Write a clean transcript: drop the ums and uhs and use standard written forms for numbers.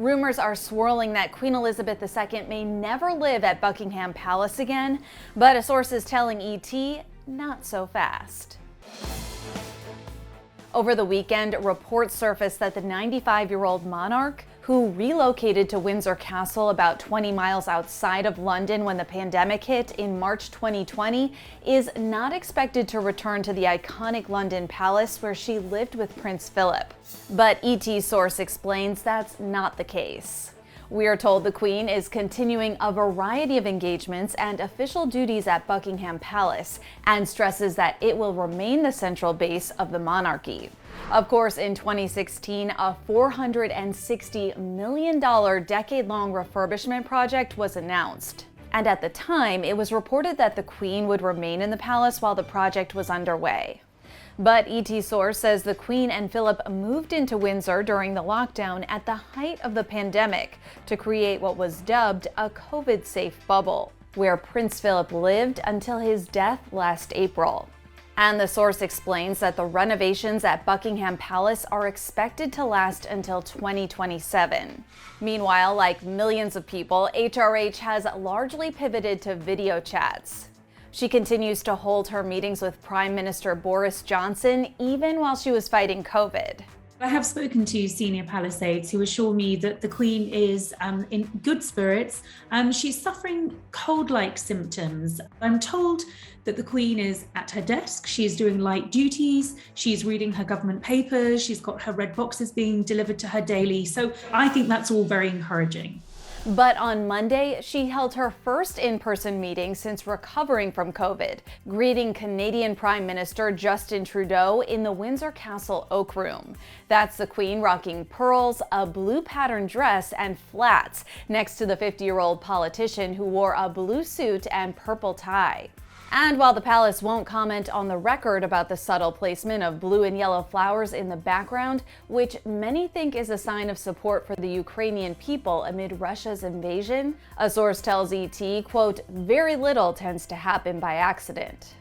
Rumors are swirling that Queen Elizabeth II may never live at Buckingham Palace again, but a source is telling ET not so fast. Over the weekend, reports surfaced that the 95-year-old monarch, who relocated to Windsor Castle about 20 miles outside of London when the pandemic hit in March 2020, is not expected to return to the iconic London palace where she lived with Prince Philip. But ET source explains that's not the case. We are told the Queen is continuing a variety of engagements and official duties at Buckingham Palace, and stresses that it will remain the central base of the monarchy. Of course, in 2016, a $460 million decade-long refurbishment project was announced. And at the time, it was reported that the Queen would remain in the palace while the project was underway. But ET source says the Queen and Philip moved into Windsor during the lockdown at the height of the pandemic to create what was dubbed a COVID-safe bubble, where Prince Philip lived until his death last April. And the source explains that the renovations at Buckingham Palace are expected to last until 2027. Meanwhile, like millions of people, HRH has largely pivoted to video chats. She continues to hold her meetings with Prime Minister Boris Johnson even while she was fighting COVID. I have spoken to senior palace aides who assure me that the Queen is in good spirits. She's suffering cold-like symptoms. I'm told that the Queen is at her desk, she's doing light duties, she's reading her government papers, she's got her red boxes being delivered to her daily. So I think that's all very encouraging. But on Monday, she held her first in-person meeting since recovering from COVID, greeting Canadian Prime Minister Justin Trudeau in the Windsor Castle Oak Room. That's the Queen rocking pearls, a blue patterned dress, and flats, next to the 50-year-old politician who wore a blue suit and purple tie. And while the palace won't comment on the record about the subtle placement of blue and yellow flowers in the background, which many think is a sign of support for the Ukrainian people amid Russia's invasion, a source tells ET, quote, "very little tends to happen by accident."